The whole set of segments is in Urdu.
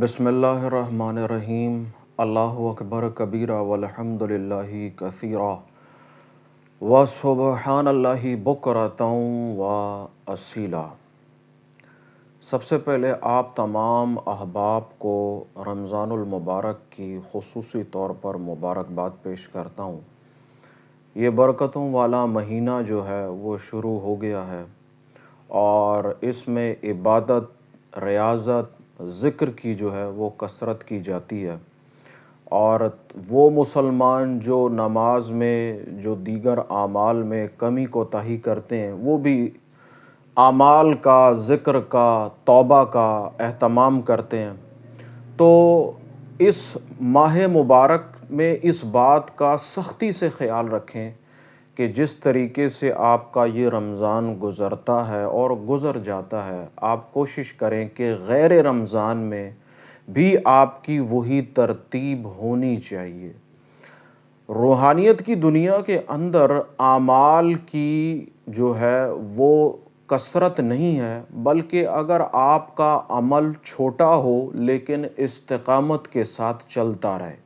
بسم اللہ الرحمن الرحیم۔ اللہ اکبر کبیرہ والحمدللہ کثیرہ وسبحان اللہ بکرۃ واصیلا۔ سب سے پہلے آپ تمام احباب کو رمضان المبارک کی خصوصی طور پر مبارکباد پیش کرتا ہوں۔ یہ برکتوں والا مہینہ جو ہے وہ شروع ہو گیا ہے اور اس میں عبادت، ریاضت، ذکر کی جو ہے وہ کثرت کی جاتی ہے، اور وہ مسلمان جو نماز میں، جو دیگر اعمال میں کمی کوتاہی کرتے ہیں، وہ بھی اعمال کا، ذکر کا، توبہ کا اہتمام کرتے ہیں۔ تو اس ماہ مبارک میں اس بات کا سختی سے خیال رکھیں کہ جس طریقے سے آپ کا یہ رمضان گزرتا ہے اور گزر جاتا ہے، آپ کوشش کریں کہ غیر رمضان میں بھی آپ کی وہی ترتیب ہونی چاہیے۔ روحانیت کی دنیا کے اندر اعمال کی جو ہے وہ کثرت نہیں ہے، بلکہ اگر آپ کا عمل چھوٹا ہو لیکن استقامت کے ساتھ چلتا رہے۔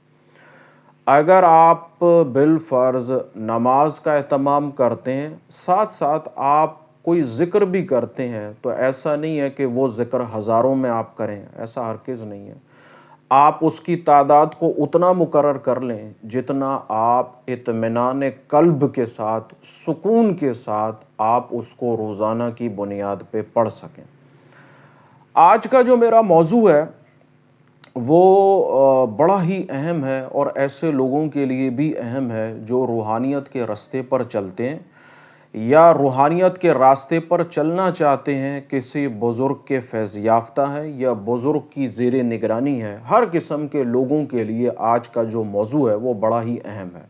اگر آپ بالفرض نماز کا اہتمام کرتے ہیں، ساتھ ساتھ آپ کوئی ذکر بھی کرتے ہیں، تو ایسا نہیں ہے کہ وہ ذکر ہزاروں میں آپ کریں، ایسا ہرگز نہیں ہے۔ آپ اس کی تعداد کو اتنا مقرر کر لیں جتنا آپ اطمینان قلب کے ساتھ، سکون کے ساتھ آپ اس کو روزانہ کی بنیاد پہ پڑھ سکیں۔ آج کا جو میرا موضوع ہے وہ بڑا ہی اہم ہے، اور ایسے لوگوں کے لیے بھی اہم ہے جو روحانیت کے راستے پر چلتے ہیں یا روحانیت کے راستے پر چلنا چاہتے ہیں، کسی بزرگ کے فیض یافتہ ہیں یا بزرگ کی زیر نگرانی ہے۔ ہر قسم کے لوگوں کے لیے آج کا جو موضوع ہے وہ بڑا ہی اہم ہے۔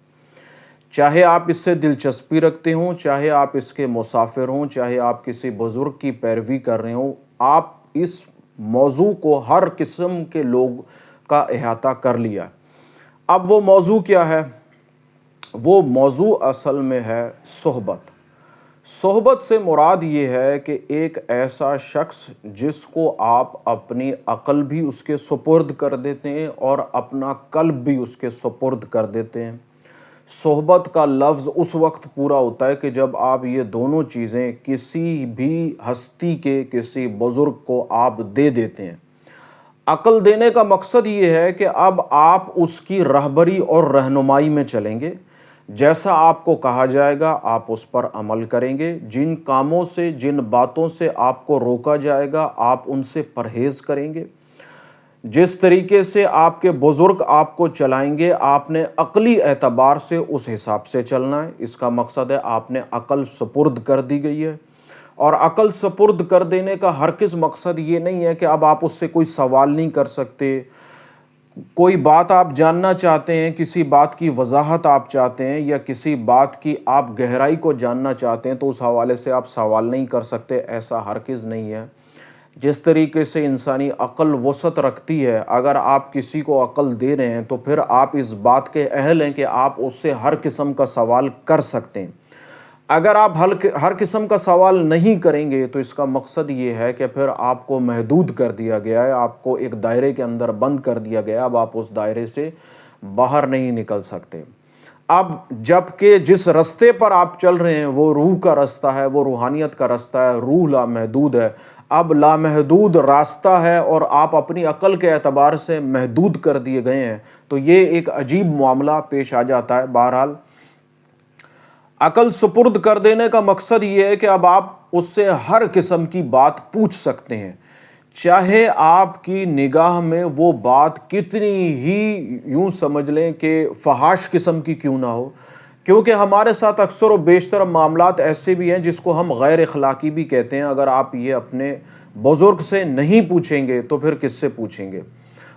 چاہے آپ اس سے دلچسپی رکھتے ہوں، چاہے آپ اس کے مسافر ہوں، چاہے آپ کسی بزرگ کی پیروی کر رہے ہوں، آپ اس موضوع کو ہر قسم کے لوگ کا احاطہ کر لیا۔ اب وہ موضوع کیا ہے؟ وہ موضوع اصل میں ہے صحبت۔ صحبت سے مراد یہ ہے کہ ایک ایسا شخص جس کو آپ اپنی عقل بھی اس کے سپرد کر دیتے ہیں اور اپنا قلب بھی اس کے سپرد کر دیتے ہیں۔ صحبت کا لفظ اس وقت پورا ہوتا ہے کہ جب آپ یہ دونوں چیزیں کسی بھی ہستی کے، کسی بزرگ کو آپ دے دیتے ہیں۔ عقل دینے کا مقصد یہ ہے کہ اب آپ اس کی رہبری اور رہنمائی میں چلیں گے، جیسا آپ کو کہا جائے گا آپ اس پر عمل کریں گے، جن کاموں سے، جن باتوں سے آپ کو روکا جائے گا آپ ان سے پرہیز کریں گے۔ جس طریقے سے آپ کے بزرگ آپ کو چلائیں گے، آپ نے عقلی اعتبار سے اس حساب سے چلنا ہے۔ اس کا مقصد ہے آپ نے عقل سپرد کر دی گئی ہے، اور عقل سپرد کر دینے کا ہرگز مقصد یہ نہیں ہے کہ اب آپ اس سے کوئی سوال نہیں کر سکتے۔ کوئی بات آپ جاننا چاہتے ہیں، کسی بات کی وضاحت آپ چاہتے ہیں یا کسی بات کی آپ گہرائی کو جاننا چاہتے ہیں، تو اس حوالے سے آپ سوال نہیں کر سکتے، ایسا ہرگز نہیں ہے۔ جس طریقے سے انسانی عقل وسعت رکھتی ہے، اگر آپ کسی کو عقل دے رہے ہیں تو پھر آپ اس بات کے اہل ہیں کہ آپ اس سے ہر قسم کا سوال کر سکتے ہیں۔ اگر آپ ہر قسم کا سوال نہیں کریں گے تو اس کا مقصد یہ ہے کہ پھر آپ کو محدود کر دیا گیا ہے، آپ کو ایک دائرے کے اندر بند کر دیا گیا ہے، اب آپ اس دائرے سے باہر نہیں نکل سکتے۔ اب جبکہ جس رستے پر آپ چل رہے ہیں وہ روح کا رستہ ہے، وہ روحانیت کا رستہ ہے، روح لامحدود ہے۔ اب لامحدود راستہ ہے اور آپ اپنی عقل کے اعتبار سے محدود کر دیے گئے ہیں، تو یہ ایک عجیب معاملہ پیش آ جاتا ہے۔ بہرحال عقل سپرد کر دینے کا مقصد یہ ہے کہ اب آپ اس سے ہر قسم کی بات پوچھ سکتے ہیں، چاہے آپ کی نگاہ میں وہ بات کتنی ہی یوں سمجھ لیں کہ فحش قسم کی کیوں نہ ہو، کیونکہ ہمارے ساتھ اکثر و بیشتر معاملات ایسے بھی ہیں جس کو ہم غیر اخلاقی بھی کہتے ہیں۔ اگر آپ یہ اپنے بزرگ سے نہیں پوچھیں گے تو پھر کس سے پوچھیں گے؟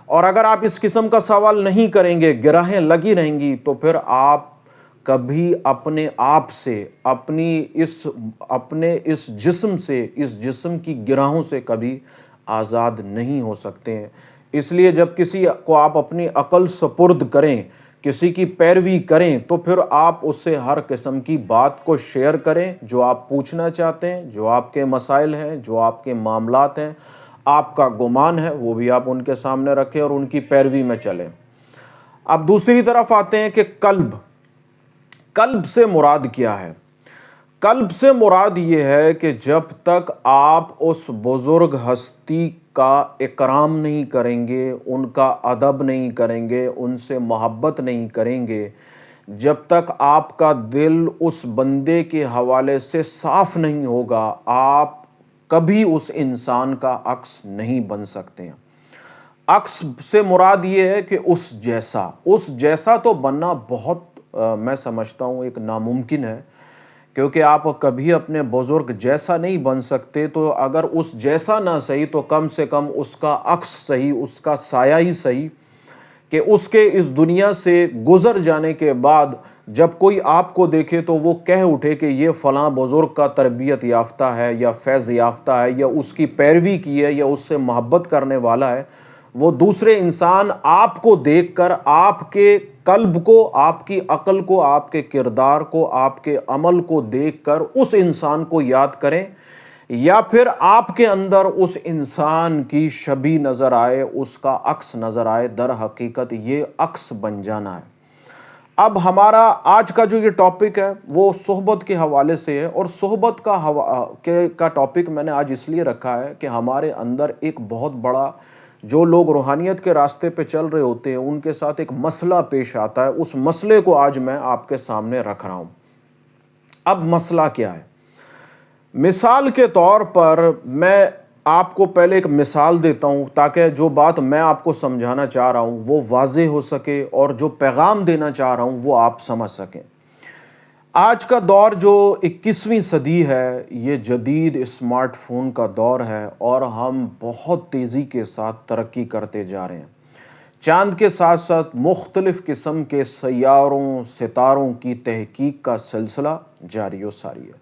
اور اگر آپ اس قسم کا سوال نہیں کریں گے، گرہیں لگی رہیں گی، تو پھر آپ کبھی اپنے آپ سے، اپنے اس جسم سے، اس جسم کی گرہوں سے کبھی آزاد نہیں ہو سکتے ہیں۔ اس لیے جب کسی کو آپ اپنی عقل سپرد کریں، کسی کی پیروی کریں، تو پھر آپ اس سے ہر قسم کی بات کو شیئر کریں جو آپ پوچھنا چاہتے ہیں، جو آپ کے مسائل ہیں، جو آپ کے معاملات ہیں۔ آپ کا گمان ہے وہ بھی آپ ان کے سامنے رکھیں اور ان کی پیروی میں چلیں۔ اب دوسری طرف آتے ہیں کہ قلب سے مراد کیا ہے؟ قلب سے مراد یہ ہے کہ جب تک آپ اس بزرگ ہستی کا اکرام نہیں کریں گے، ان کا ادب نہیں کریں گے، ان سے محبت نہیں کریں گے، جب تک آپ کا دل اس بندے کے حوالے سے صاف نہیں ہوگا، آپ کبھی اس انسان کا عکس نہیں بن سکتے ہیں۔ عکس سے مراد یہ ہے کہ اس جیسا تو بننا بہت میں سمجھتا ہوں ایک ناممکن ہے، کیونکہ آپ کبھی اپنے بزرگ جیسا نہیں بن سکتے، تو اگر اس جیسا نہ صحیح تو کم سے کم اس کا عکس صحیح، اس کا سایہ ہی صحیح، کہ اس کے اس دنیا سے گزر جانے کے بعد جب کوئی آپ کو دیکھے تو وہ کہہ اٹھے کہ یہ فلاں بزرگ کا تربیت یافتہ ہے یا فیض یافتہ ہے یا اس کی پیروی کی ہے یا اس سے محبت کرنے والا ہے۔ وہ دوسرے انسان آپ کو دیکھ کر آپ کے قلب کو، آپ کی عقل کو، آپ کے کردار کو، آپ کے عمل کو دیکھ کر اس انسان کو یاد کریں، یا پھر آپ کے اندر اس انسان کی شبیہ نظر آئے، اس کا عکس نظر آئے۔ در حقیقت یہ عکس بن جانا ہے۔ اب ہمارا آج کا جو یہ ٹاپک ہے وہ صحبت کے حوالے سے ہے، اور صحبت کا ٹاپک میں نے آج اس لیے رکھا ہے کہ ہمارے اندر ایک بہت بڑا، جو لوگ روحانیت کے راستے پہ چل رہے ہوتے ہیں ان کے ساتھ ایک مسئلہ پیش آتا ہے۔ اس مسئلے کو آج میں آپ کے سامنے رکھ رہا ہوں۔ اب مسئلہ کیا ہے؟ مثال کے طور پر میں آپ کو پہلے ایک مثال دیتا ہوں تاکہ جو بات میں آپ کو سمجھانا چاہ رہا ہوں وہ واضح ہو سکے، اور جو پیغام دینا چاہ رہا ہوں وہ آپ سمجھ سکیں۔ آج کا دور جو 21ویں صدی ہے، یہ جدید اسمارٹ فون کا دور ہے، اور ہم بہت تیزی کے ساتھ ترقی کرتے جا رہے ہیں۔ چاند کے ساتھ ساتھ مختلف قسم کے سیاروں، ستاروں کی تحقیق کا سلسلہ جاری و ساری ہے۔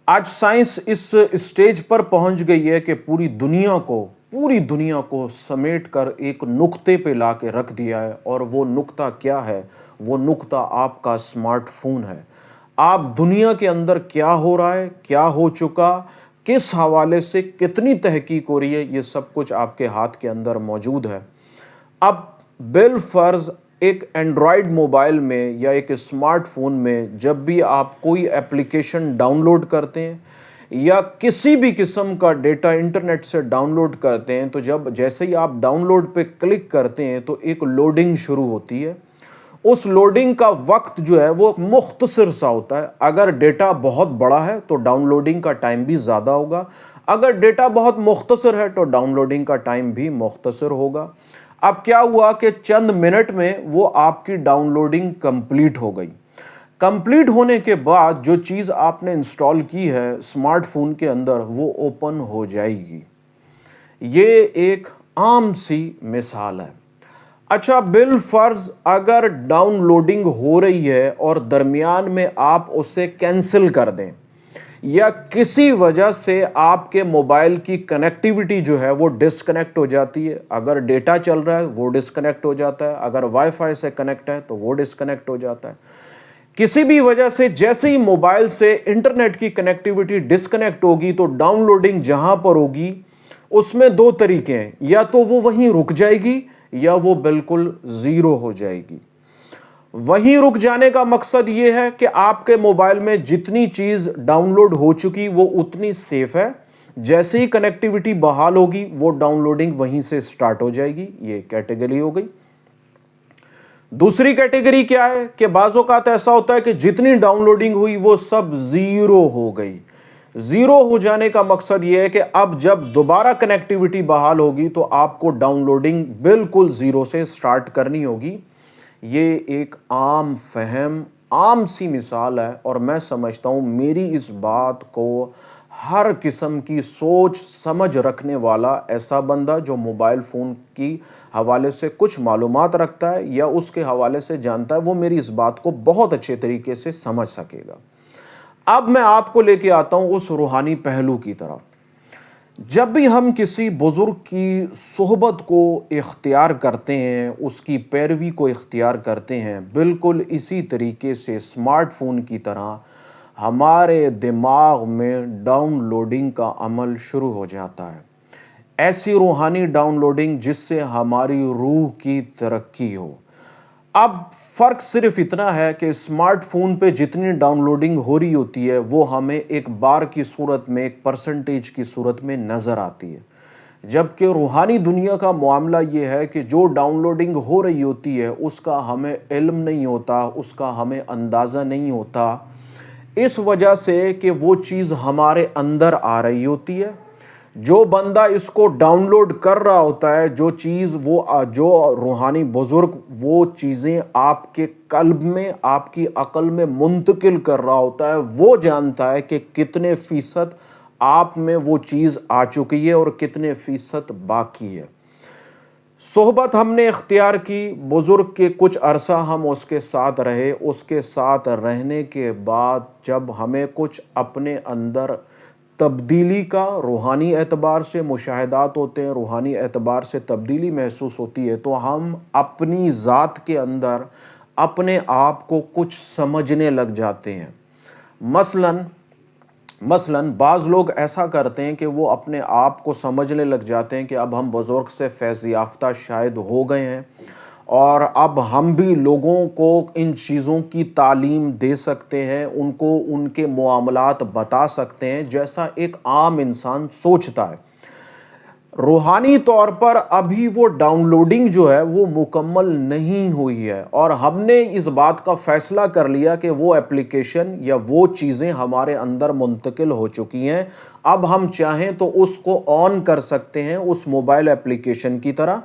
آج سائنس اس اسٹیج پر پہنچ گئی ہے کہ پوری دنیا کو سمیٹ کر ایک نقطے پہ لا کے رکھ دیا ہے، اور وہ نقطہ کیا ہے؟ وہ نقطہ آپ کا اسمارٹ فون ہے۔ آپ دنیا کے اندر کیا ہو رہا ہے، کیا ہو چکا، کس حوالے سے کتنی تحقیق ہو رہی ہے، یہ سب کچھ آپ کے ہاتھ کے اندر موجود ہے۔ اب بالفرض ایک اینڈرائیڈ موبائل میں یا ایک اسمارٹ فون میں جب بھی آپ کوئی اپلیکیشن ڈاؤن لوڈ کرتے ہیں یا کسی بھی قسم کا ڈیٹا انٹرنیٹ سے ڈاؤن لوڈ کرتے ہیں، تو جیسے ہی آپ ڈاؤن لوڈ پہ کلک کرتے ہیں تو ایک لوڈنگ شروع ہوتی ہے۔ اس لوڈنگ کا وقت جو ہے وہ مختصر سا ہوتا ہے۔ اگر ڈیٹا بہت بڑا ہے تو ڈاؤن لوڈنگ کا ٹائم بھی زیادہ ہوگا، اگر ڈیٹا بہت مختصر ہے تو ڈاؤن لوڈنگ کا ٹائم بھی مختصر ہوگا۔ اب کیا ہوا کہ چند منٹ میں وہ آپ کی ڈاؤن لوڈنگ کمپلیٹ ہو گئی۔ کمپلیٹ ہونے کے بعد جو چیز آپ نے انسٹال کی ہے اسمارٹ فون کے اندر وہ اوپن ہو جائے گی۔ یہ ایک عام سی مثال ہے۔ اچھا، بالفرض اگر ڈاؤن لوڈنگ ہو رہی ہے اور درمیان میں آپ اسے کینسل کر دیں، یا کسی وجہ سے آپ کے موبائل کی کنیکٹیوٹی جو ہے وہ ڈسکنیکٹ ہو جاتی ہے، اگر ڈیٹا چل رہا ہے وہ ڈسکنیکٹ ہو جاتا ہے، اگر وائی فائی سے کنیکٹ ہے تو وہ ڈسکنیکٹ ہو جاتا ہے، کسی بھی وجہ سے جیسے ہی موبائل سے انٹرنیٹ کی کنیکٹیوٹی ڈسکنیکٹ ہوگی تو ڈاؤن لوڈنگ جہاں پر ہوگی اس میں دو طریقے ہیں، یا تو وہ وہیں رک جائے گی یا وہ بالکل زیرو ہو جائے گی۔ وہیں رک جانے کا مقصد یہ ہے کہ آپ کے موبائل میں جتنی چیز ڈاؤن لوڈ ہو چکی وہ اتنی سیف ہے، جیسے ہی کنیکٹیوٹی بحال ہوگی وہ ڈاؤن لوڈنگ وہیں سے سٹارٹ ہو جائے گی۔ یہ کیٹیگری ہو گئی۔ دوسری کیٹیگری کیا ہے کہ بعض اوقات ایسا ہوتا ہے کہ جتنی ڈاؤن لوڈنگ ہوئی وہ سب زیرو ہو گئی۔ زیرو ہو جانے کا مقصد یہ ہے کہ اب جب دوبارہ کنیکٹیوٹی بحال ہوگی تو آپ کو ڈاؤن لوڈنگ بالکل زیرو سے سٹارٹ کرنی ہوگی۔ یہ ایک عام فہم، عام سی مثال ہے، اور میں سمجھتا ہوں میری اس بات کو ہر قسم کی سوچ سمجھ رکھنے والا ایسا بندہ جو موبائل فون کی حوالے سے کچھ معلومات رکھتا ہے یا اس کے حوالے سے جانتا ہے، وہ میری اس بات کو بہت اچھے طریقے سے سمجھ سکے گا۔ اب میں آپ کو لے کے آتا ہوں اس روحانی پہلو کی طرف۔ جب بھی ہم کسی بزرگ کی صحبت کو اختیار کرتے ہیں، اس کی پیروی کو اختیار کرتے ہیں، بالکل اسی طریقے سے اسمارٹ فون کی طرح ہمارے دماغ میں ڈاؤن لوڈنگ کا عمل شروع ہو جاتا ہے۔ ایسی روحانی ڈاؤن لوڈنگ جس سے ہماری روح کی ترقی ہو۔ اب فرق صرف اتنا ہے کہ اسمارٹ فون پہ جتنی ڈاؤن لوڈنگ ہو رہی ہوتی ہے وہ ہمیں ایک بار کی صورت میں، ایک پرسنٹیج کی صورت میں نظر آتی ہے، جبکہ روحانی دنیا کا معاملہ یہ ہے کہ جو ڈاؤن لوڈنگ ہو رہی ہوتی ہے اس کا ہمیں علم نہیں ہوتا، اس کا ہمیں اندازہ نہیں ہوتا، اس وجہ سے کہ وہ چیز ہمارے اندر آ رہی ہوتی ہے۔ جو بندہ اس کو ڈاؤن لوڈ کر رہا ہوتا ہے، جو روحانی بزرگ وہ چیزیں آپ کے قلب میں، آپ کی عقل میں منتقل کر رہا ہوتا ہے، وہ جانتا ہے کہ کتنے فیصد آپ میں وہ چیز آ چکی ہے اور کتنے فیصد باقی ہے۔ صحبت ہم نے اختیار کی بزرگ کے، کچھ عرصہ ہم اس کے ساتھ رہے، اس کے ساتھ رہنے کے بعد جب ہمیں کچھ اپنے اندر تبدیلی کا روحانی اعتبار سے مشاہدات ہوتے ہیں، روحانی اعتبار سے تبدیلی محسوس ہوتی ہے، تو ہم اپنی ذات کے اندر اپنے آپ کو کچھ سمجھنے لگ جاتے ہیں۔ مثلاً بعض لوگ ایسا کرتے ہیں کہ وہ اپنے آپ کو سمجھنے لگ جاتے ہیں کہ اب ہم بزرگ سے فیض یافتہ شاید ہو گئے ہیں اور اب ہم بھی لوگوں کو ان چیزوں کی تعلیم دے سکتے ہیں، ان کو ان کے معاملات بتا سکتے ہیں جیسا ایک عام انسان سوچتا ہے۔ روحانی طور پر ابھی وہ ڈاؤن لوڈنگ جو ہے وہ مکمل نہیں ہوئی ہے، اور ہم نے اس بات کا فیصلہ کر لیا کہ وہ ایپلیکیشن یا وہ چیزیں ہمارے اندر منتقل ہو چکی ہیں، اب ہم چاہیں تو اس کو آن کر سکتے ہیں اس موبائل ایپلیکیشن کی طرح۔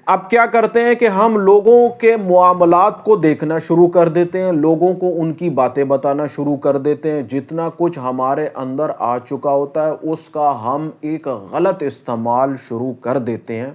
اب کیا کرتے ہیں کہ ہم لوگوں کے معاملات کو دیکھنا شروع کر دیتے ہیں، لوگوں کو ان کی باتیں بتانا شروع کر دیتے ہیں، جتنا کچھ ہمارے اندر آ چکا ہوتا ہے اس کا ہم ایک غلط استعمال شروع کر دیتے ہیں۔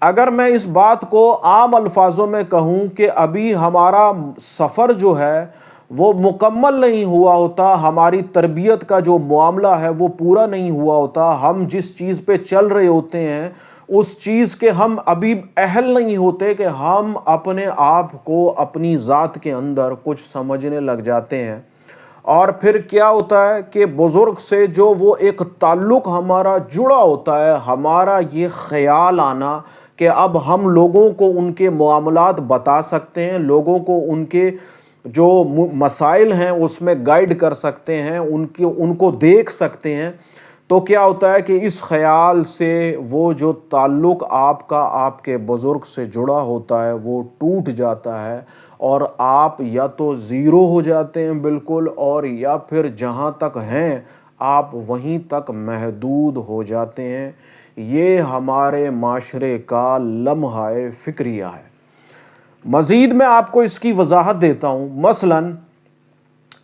اگر میں اس بات کو عام الفاظوں میں کہوں کہ ابھی ہمارا سفر جو ہے وہ مکمل نہیں ہوا ہوتا، ہماری تربیت کا جو معاملہ ہے وہ پورا نہیں ہوا ہوتا، ہم جس چیز پہ چل رہے ہوتے ہیں اس چیز کے ہم ابھی اہل نہیں ہوتے کہ ہم اپنے آپ کو اپنی ذات کے اندر کچھ سمجھنے لگ جاتے ہیں، اور پھر کیا ہوتا ہے کہ بزرگ سے جو وہ ایک تعلق ہمارا جڑا ہوتا ہے، ہمارا یہ خیال آنا کہ اب ہم لوگوں کو ان کے معاملات بتا سکتے ہیں، لوگوں کو ان کے جو مسائل ہیں اس میں گائیڈ کر سکتے ہیں، ان کو دیکھ سکتے ہیں، تو کیا ہوتا ہے کہ اس خیال سے وہ جو تعلق آپ کا آپ کے بزرگ سے جڑا ہوتا ہے وہ ٹوٹ جاتا ہے، اور آپ یا تو زیرو ہو جاتے ہیں بالکل، اور یا پھر جہاں تک ہیں آپ وہیں تک محدود ہو جاتے ہیں۔ یہ ہمارے معاشرے کا لمحہ فکریہ ہے۔ مزید میں آپ کو اس کی وضاحت دیتا ہوں۔ مثلاً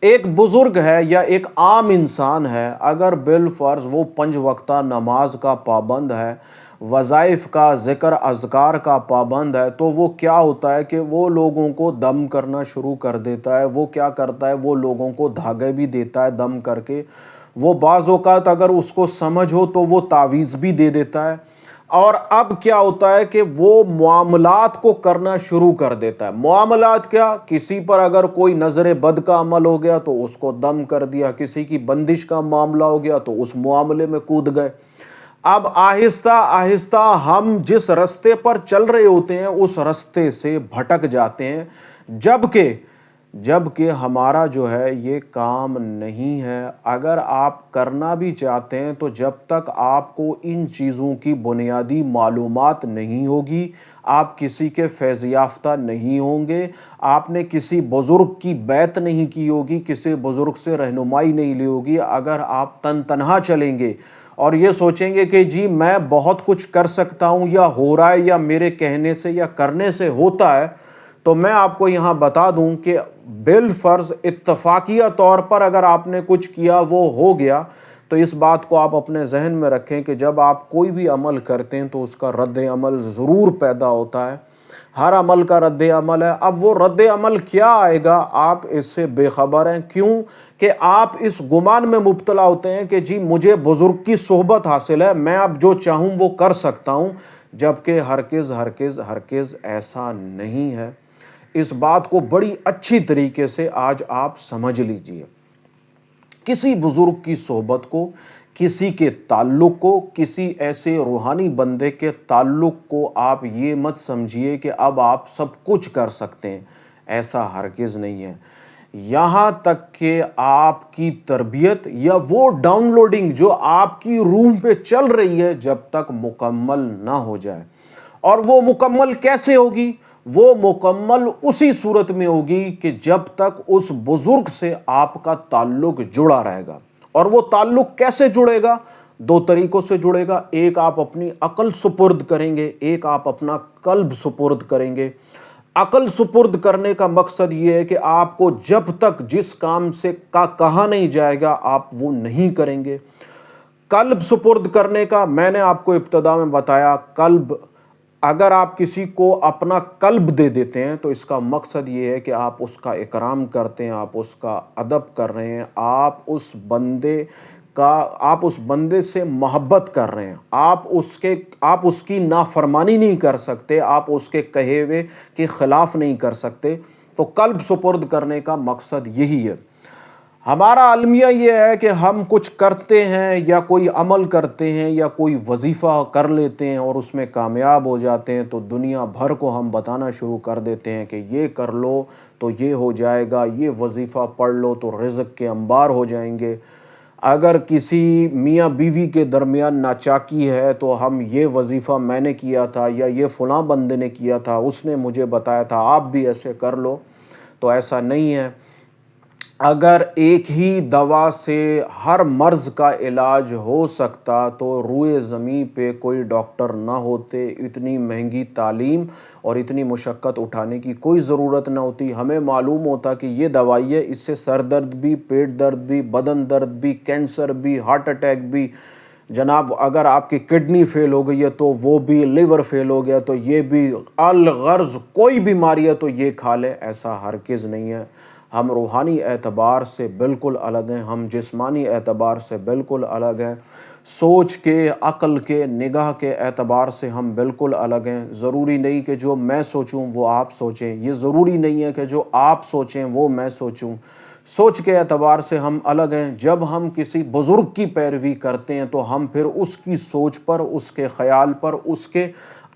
ایک بزرگ ہے یا ایک عام انسان ہے، اگر بالفرض وہ 5 وقتہ نماز کا پابند ہے، وظائف کا، ذکر اذکار کا پابند ہے، تو وہ کیا ہوتا ہے کہ وہ لوگوں کو دم کرنا شروع کر دیتا ہے۔ وہ کیا کرتا ہے، وہ لوگوں کو دھاگے بھی دیتا ہے دم کر کے، وہ بعض اوقات اگر اس کو سمجھ ہو تو وہ تعویذ بھی دے دیتا ہے، اور اب کیا ہوتا ہے کہ وہ معاملات کو کرنا شروع کر دیتا ہے۔ معاملات کیا، کسی پر اگر کوئی نظر بد کا عمل ہو گیا تو اس کو دم کر دیا، کسی کی بندش کا معاملہ ہو گیا تو اس معاملے میں کود گئے۔ اب آہستہ آہستہ ہم جس رستے پر چل رہے ہوتے ہیں اس رستے سے بھٹک جاتے ہیں، جبکہ ہمارا جو ہے یہ کام نہیں ہے۔ اگر آپ کرنا بھی چاہتے ہیں تو جب تک آپ کو ان چیزوں کی بنیادی معلومات نہیں ہوگی، آپ کسی کے فیض یافتہ نہیں ہوں گے، آپ نے کسی بزرگ کی بیعت نہیں کی ہوگی، کسی بزرگ سے رہنمائی نہیں لی ہوگی، اگر آپ تنہا چلیں گے اور یہ سوچیں گے کہ جی میں بہت کچھ کر سکتا ہوں، یا ہو رہا ہے، یا میرے کہنے سے یا کرنے سے ہوتا ہے، تو میں آپ کو یہاں بتا دوں کہ بالفرض اتفاقیہ طور پر اگر آپ نے کچھ کیا وہ ہو گیا، تو اس بات کو آپ اپنے ذہن میں رکھیں کہ جب آپ کوئی بھی عمل کرتے ہیں تو اس کا رد عمل ضرور پیدا ہوتا ہے، ہر عمل کا رد عمل ہے۔ اب وہ رد عمل کیا آئے گا آپ اس سے بے خبر ہیں، کیوں کہ آپ اس گمان میں مبتلا ہوتے ہیں کہ جی مجھے بزرگ کی صحبت حاصل ہے، میں اب جو چاہوں وہ کر سکتا ہوں، جبکہ ہرگز ایسا نہیں ہے۔ اس بات کو بڑی اچھی طریقے سے آج آپ سمجھ لیجئے۔ کسی بزرگ کی صحبت کو، کسی کے تعلق کو، کسی ایسے روحانی بندے کے تعلق کو آپ یہ مت سمجھیے کہ اب آپ سب کچھ کر سکتے ہیں، ایسا ہرگز نہیں ہے۔ یہاں تک کہ آپ کی تربیت یا وہ ڈاؤن لوڈنگ جو آپ کی روح پہ چل رہی ہے جب تک مکمل نہ ہو جائے، اور وہ مکمل کیسے ہوگی؟ وہ مکمل اسی صورت میں ہوگی کہ جب تک اس بزرگ سے آپ کا تعلق جڑا رہے گا۔ اور وہ تعلق کیسے جڑے گا؟ دو طریقوں سے جڑے گا۔ ایک آپ اپنی عقل سپرد کریں گے، ایک آپ اپنا قلب سپرد کریں گے۔ عقل سپرد کرنے کا مقصد یہ ہے کہ آپ کو جب تک جس کام سے کہا نہیں جائے گا آپ وہ نہیں کریں گے۔ قلب سپرد کرنے کا میں نے آپ کو ابتدا میں بتایا، قلب اگر آپ کسی کو اپنا قلب دے دیتے ہیں تو اس کا مقصد یہ ہے کہ آپ اس کا اکرام کرتے ہیں، آپ اس کا ادب کر رہے ہیں، آپ اس بندے سے محبت کر رہے ہیں، آپ اس کی نافرمانی نہیں کر سکتے، آپ اس کے کہے ہوئے کے خلاف نہیں کر سکتے۔ تو قلب سپرد کرنے کا مقصد یہی ہے۔ ہمارا المیہ یہ ہے کہ ہم کچھ کرتے ہیں یا کوئی عمل کرتے ہیں یا کوئی وظیفہ کر لیتے ہیں اور اس میں کامیاب ہو جاتے ہیں تو دنیا بھر کو ہم بتانا شروع کر دیتے ہیں کہ یہ کر لو تو یہ ہو جائے گا، یہ وظیفہ پڑھ لو تو رزق کے انبار ہو جائیں گے۔ اگر کسی میاں بیوی کے درمیان ناچاکی ہے تو ہم یہ وظیفہ میں نے کیا تھا یا یہ فلاں بندے نے کیا تھا، اس نے مجھے بتایا تھا، آپ بھی ایسے کر لو۔ تو ایسا نہیں ہے۔ اگر ایک ہی دوا سے ہر مرض کا علاج ہو سکتا تو روئے زمین پہ کوئی ڈاکٹر نہ ہوتے، اتنی مہنگی تعلیم اور اتنی مشقت اٹھانے کی کوئی ضرورت نہ ہوتی۔ ہمیں معلوم ہوتا کہ یہ دوائی ہے، اس سے سر درد بھی، پیٹ درد بھی، بدن درد بھی، کینسر بھی، ہارٹ اٹیک بھی، جناب اگر آپ کی کڈنی فیل ہو گئی ہے تو وہ بھی، لیور فیل ہو گیا تو یہ بھی، الغرض کوئی بیماری ہے تو یہ کھا لے، ایسا ہرگز نہیں ہے۔ ہم روحانی اعتبار سے بالکل الگ ہیں، ہم جسمانی اعتبار سے بالکل الگ ہیں، سوچ کے، عقل کے، نگاہ کے اعتبار سے ہم بالکل الگ ہیں۔ ضروری نہیں کہ جو میں سوچوں وہ آپ سوچیں، یہ ضروری نہیں ہے کہ جو آپ سوچیں وہ میں سوچوں۔ سوچ کے اعتبار سے ہم الگ ہیں۔ جب ہم کسی بزرگ کی پیروی کرتے ہیں تو ہم پھر اس کی سوچ پر، اس کے خیال پر، اس کے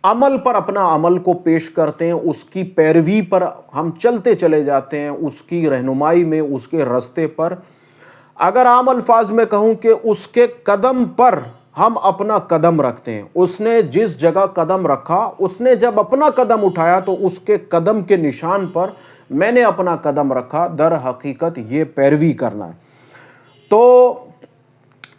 عمل پر اپنا عمل کو پیش کرتے ہیں، اس کی پیروی پر ہم چلتے چلے جاتے ہیں، اس کی رہنمائی میں، اس کے راستے پر۔ اگر عام الفاظ میں کہوں کہ اس کے قدم پر ہم اپنا قدم رکھتے ہیں، اس نے جس جگہ قدم رکھا، اس نے جب اپنا قدم اٹھایا تو اس کے قدم کے نشان پر میں نے اپنا قدم رکھا، در حقیقت یہ پیروی کرنا ہے۔ تو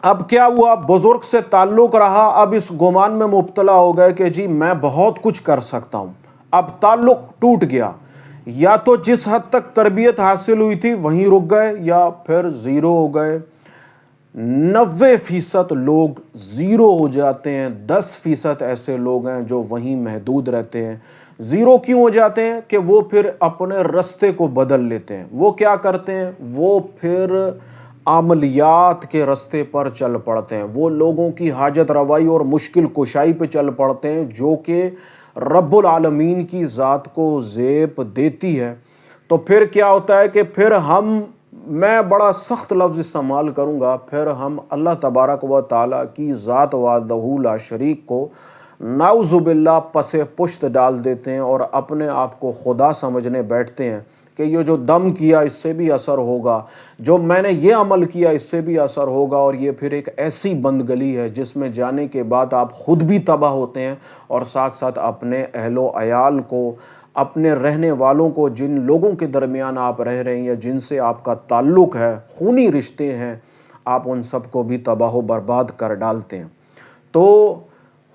اب کیا ہوا؟ بزرگ سے تعلق رہا، اب اس گمان میں مبتلا ہو گئے کہ جی میں بہت کچھ کر سکتا ہوں۔ اب تعلق ٹوٹ گیا، یا تو جس حد تک تربیت حاصل ہوئی تھی وہیں رک گئے یا پھر زیرو ہو گئے۔ 90% لوگ زیرو ہو جاتے ہیں، 10% ایسے لوگ ہیں جو وہیں محدود رہتے ہیں۔ زیرو کیوں ہو جاتے ہیں؟ کہ وہ پھر اپنے رستے کو بدل لیتے ہیں۔ وہ کیا کرتے ہیں؟ وہ پھر عملیات کے رستے پر چل پڑتے ہیں، وہ لوگوں کی حاجت روائی اور مشکل کشائی پہ چل پڑتے ہیں جو کہ رب العالمین کی ذات کو زیب دیتی ہے۔ تو پھر کیا ہوتا ہے کہ پھر میں بڑا سخت لفظ استعمال کروں گا، پھر ہم اللہ تبارک و تعالیٰ کی ذات وحدہ لا شریک کو نعوذ باللہ پس پشت ڈال دیتے ہیں اور اپنے آپ کو خدا سمجھنے بیٹھتے ہیں کہ یہ جو دم کیا اس سے بھی اثر ہوگا، جو میں نے یہ عمل کیا اس سے بھی اثر ہوگا، اور یہ پھر ایک ایسی بندگلی ہے جس میں جانے کے بعد آپ خود بھی تباہ ہوتے ہیں اور ساتھ ساتھ اپنے اہل و عیال کو، اپنے رہنے والوں کو، جن لوگوں کے درمیان آپ رہ رہے ہیں یا جن سے آپ کا تعلق ہے، خونی رشتے ہیں، آپ ان سب کو بھی تباہ و برباد کر ڈالتے ہیں۔ تو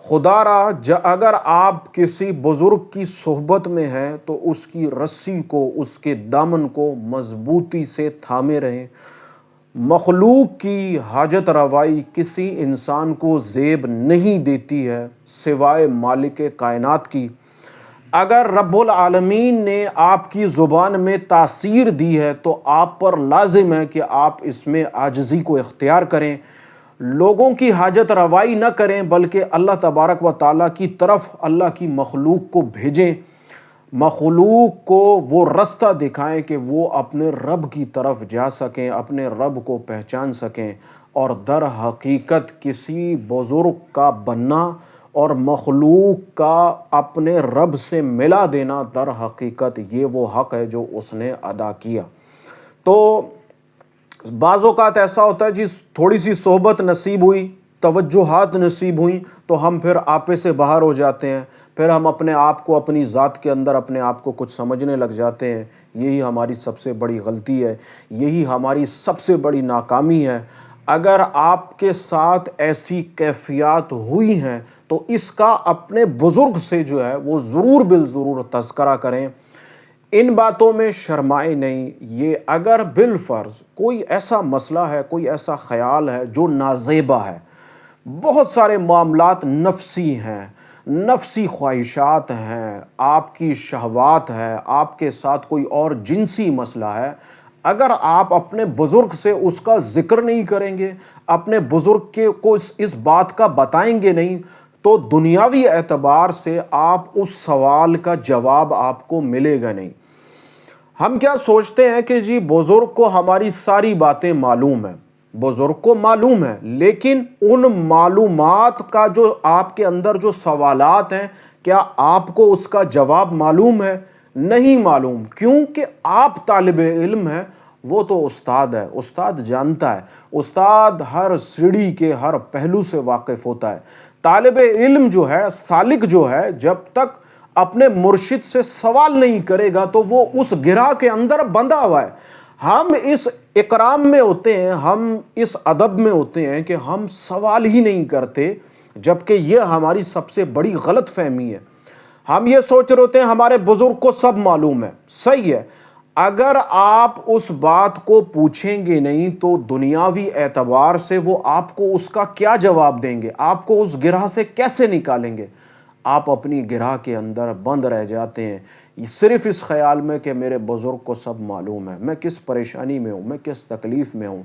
خدا را اگر آپ کسی بزرگ کی صحبت میں ہیں تو اس کی رسی کو، اس کے دامن کو مضبوطی سے تھامے رہیں۔ مخلوق کی حاجت روائی کسی انسان کو زیب نہیں دیتی ہے سوائے مالک کائنات کی۔ اگر رب العالمین نے آپ کی زبان میں تاثیر دی ہے تو آپ پر لازم ہے کہ آپ اس میں عاجزی کو اختیار کریں، لوگوں کی حاجت روائی نہ کریں بلکہ اللہ تبارک و تعالیٰ کی طرف اللہ کی مخلوق کو بھیجیں، مخلوق کو وہ رستہ دکھائیں کہ وہ اپنے رب کی طرف جا سکیں، اپنے رب کو پہچان سکیں۔ اور در حقیقت کسی بزرگ کا بننا اور مخلوق کا اپنے رب سے ملا دینا در حقیقت یہ وہ حق ہے جو اس نے ادا کیا۔ تو بعض اوقات ایسا ہوتا ہے جی تھوڑی سی صحبت نصیب ہوئی، توجہات نصیب ہوئیں تو ہم پھر آپے سے باہر ہو جاتے ہیں، پھر ہم اپنے آپ کو اپنی ذات کے اندر اپنے آپ کو کچھ سمجھنے لگ جاتے ہیں۔ یہی ہماری سب سے بڑی غلطی ہے، یہی ہماری سب سے بڑی ناکامی ہے۔ اگر آپ کے ساتھ ایسی کیفیات ہوئی ہیں تو اس کا اپنے بزرگ سے جو ہے وہ ضرور بالضرور تذکرہ کریں، ان باتوں میں شرمائے نہیں۔ یہ اگر بالفرض کوئی ایسا مسئلہ ہے، کوئی ایسا خیال ہے جو نازیبہ ہے، بہت سارے معاملات نفسی ہیں، نفسی خواہشات ہیں، آپ کی شہوات ہے، آپ کے ساتھ کوئی اور جنسی مسئلہ ہے، اگر آپ اپنے بزرگ سے اس کا ذکر نہیں کریں گے، اپنے بزرگ کو اس بات کا بتائیں گے نہیں، تو دنیاوی اعتبار سے آپ اس سوال کا جواب آپ کو ملے گا نہیں۔ ہم کیا سوچتے ہیں کہ جی بزرگ کو ہماری ساری باتیں معلوم ہیں، بزرگ کو معلوم ہے، لیکن ان معلومات کا جو آپ کے اندر جو سوالات ہیں، کیا آپ کو اس کا جواب معلوم ہے؟ نہیں معلوم، کیونکہ آپ طالب علم ہیں، وہ تو استاد ہے، استاد جانتا ہے، استاد ہر سیڑھی کے ہر پہلو سے واقف ہوتا ہے۔ طالب علم جو ہے، سالک جو ہے، جب تک اپنے مرشد سے سوال نہیں کرے گا تو وہ اس گرہ کے اندر بندھا ہوا ہے۔ ہم اس اکرام میں ہوتے ہیں، ہم اس ادب میں ہوتے ہیں کہ ہم سوال ہی نہیں کرتے، جبکہ یہ ہماری سب سے بڑی غلط فہمی ہے۔ ہم یہ سوچ رہے ہوتے ہیں ہمارے بزرگ کو سب معلوم ہے۔ صحیح ہے، اگر آپ اس بات کو پوچھیں گے نہیں تو دنیاوی اعتبار سے وہ آپ کو اس کا کیا جواب دیں گے؟ آپ کو اس گرہ سے کیسے نکالیں گے؟ آپ اپنی گرہ کے اندر بند رہ جاتے ہیں، صرف اس خیال میں کہ میرے بزرگ کو سب معلوم ہے، میں کس پریشانی میں ہوں، میں کس تکلیف میں ہوں۔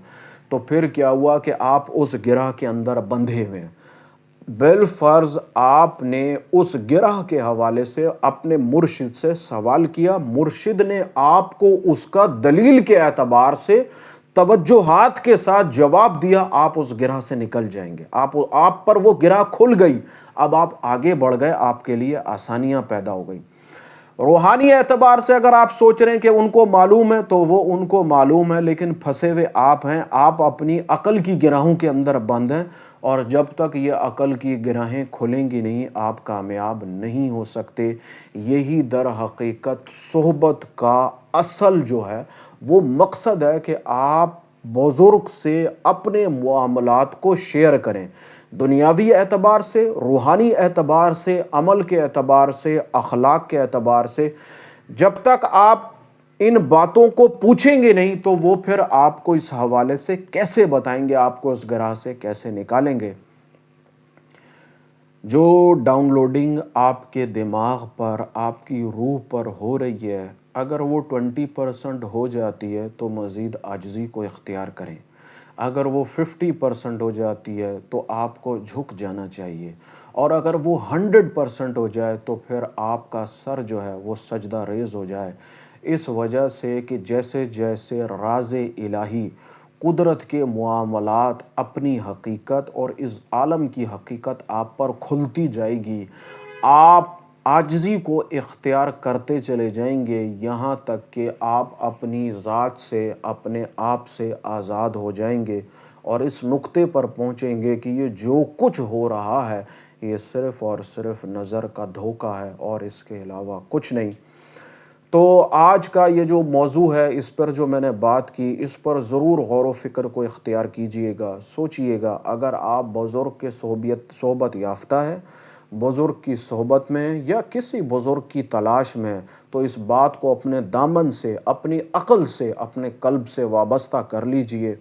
تو پھر کیا ہوا کہ آپ اس گرہ کے اندر بندھے ہوئے ہیں۔ بالفرض آپ نے اس گرہ کے حوالے سے اپنے مرشد سے سوال کیا، مرشد نے آپ کو اس کا دلیل کے اعتبار سے توجہات کے ساتھ جواب دیا، آپ اس گرہ سے نکل جائیں گے، آپ پر وہ گرہ کھل گئی، اب آپ آگے بڑھ گئے، آپ کے لیے آسانیاں پیدا ہو گئی۔ روحانی اعتبار سے اگر آپ سوچ رہے ہیں کہ ان کو معلوم ہے تو وہ ان کو معلوم ہے، لیکن پھنسے ہوئے آپ ہیں، آپ اپنی عقل کی گرہوں کے اندر بند ہیں، اور جب تک یہ عقل کی گرہیں کھلیں گی نہیں آپ کامیاب نہیں ہو سکتے۔ یہی در حقیقت صحبت کا اصل جو ہے وہ مقصد ہے کہ آپ بزرگ سے اپنے معاملات کو شیئر کریں، دنیاوی اعتبار سے، روحانی اعتبار سے، عمل کے اعتبار سے، اخلاق کے اعتبار سے۔ جب تک آپ ان باتوں کو پوچھیں گے نہیں تو وہ پھر آپ کو اس حوالے سے کیسے بتائیں گے، آپ کو اس گرہ سے کیسے نکالیں گے؟ جو ڈاؤن لوڈنگ آپ کے دماغ پر، آپ کی روح پر ہو رہی ہے، اگر وہ 20% ہو جاتی ہے تو مزید عاجزی کو اختیار کریں۔ اگر وہ 50% ہو جاتی ہے تو آپ کو جھک جانا چاہیے، اور اگر وہ 100% ہو جائے تو پھر آپ کا سر جو ہے وہ سجدہ ریز ہو جائے، اس وجہ سے کہ جیسے جیسے راز الہی، قدرت کے معاملات، اپنی حقیقت اور اس عالم کی حقیقت آپ پر کھلتی جائے گی، آپ عاجزی کو اختیار کرتے چلے جائیں گے، یہاں تک کہ آپ اپنی ذات سے، اپنے آپ سے آزاد ہو جائیں گے، اور اس نقطے پر پہنچیں گے کہ یہ جو کچھ ہو رہا ہے یہ صرف اور صرف نظر کا دھوکہ ہے اور اس کے علاوہ کچھ نہیں۔ تو آج کا یہ جو موضوع ہے، اس پر جو میں نے بات کی، اس پر ضرور غور و فکر کو اختیار کیجئے گا، سوچئے گا۔ اگر آپ بزرگ کے صحبت یافتہ ہے، بزرگ کی صحبت میں یا کسی بزرگ کی تلاش میں، تو اس بات کو اپنے دامن سے، اپنی عقل سے، اپنے قلب سے وابستہ کر لیجئے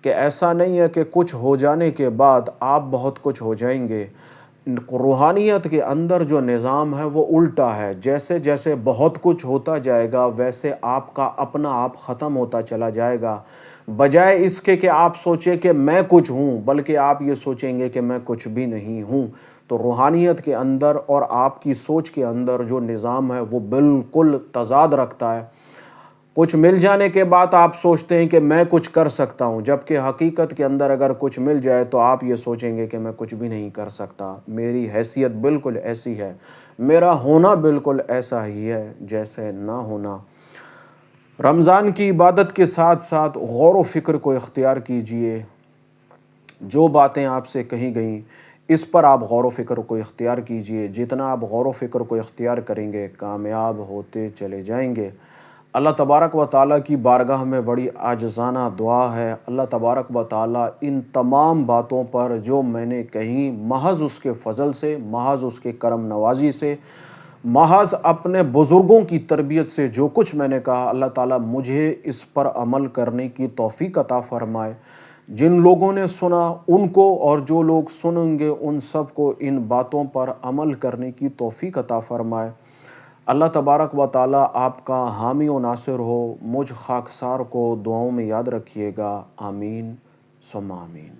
کہ ایسا نہیں ہے کہ کچھ ہو جانے کے بعد آپ بہت کچھ ہو جائیں گے۔ روحانیت کے اندر جو نظام ہے وہ الٹا ہے، جیسے جیسے بہت کچھ ہوتا جائے گا ویسے آپ کا اپنا آپ ختم ہوتا چلا جائے گا۔ بجائے اس کے کہ آپ سوچیں کہ میں کچھ ہوں، بلکہ آپ یہ سوچیں گے کہ میں کچھ بھی نہیں ہوں۔ تو روحانیت کے اندر اور آپ کی سوچ کے اندر جو نظام ہے وہ بالکل تضاد رکھتا ہے۔ کچھ مل جانے کے بعد آپ سوچتے ہیں کہ میں کچھ کر سکتا ہوں، جبکہ حقیقت کے اندر اگر کچھ مل جائے تو آپ یہ سوچیں گے کہ میں کچھ بھی نہیں کر سکتا، میری حیثیت بالکل ایسی ہے، میرا ہونا بالکل ایسا ہی ہے جیسے نہ ہونا۔ رمضان کی عبادت کے ساتھ ساتھ غور و فکر کو اختیار کیجئے، جو باتیں آپ سے کہی گئیں اس پر آپ غور و فکر کو اختیار کیجئے، جتنا آپ غور و فکر کو اختیار کریں گے کامیاب ہوتے چلے جائیں گے۔ اللہ تبارک و تعالیٰ کی بارگاہ میں بڑی عاجزانہ دعا ہے، اللہ تبارک و تعالیٰ ان تمام باتوں پر جو میں نے کہیں محض اس کے فضل سے، محض اس کے کرم نوازی سے، محض اپنے بزرگوں کی تربیت سے جو کچھ میں نے کہا، اللہ تعالیٰ مجھے اس پر عمل کرنے کی توفیق عطا فرمائے۔ جن لوگوں نے سنا ان کو اور جو لوگ سنیں گے ان سب کو ان باتوں پر عمل کرنے کی توفیق عطا فرمائے۔ اللہ تبارک و تعالیٰ آپ کا حامی و ناصر ہو، مجھ خاکسار کو دعاؤں میں یاد رکھیے گا، آمین ثم آمین۔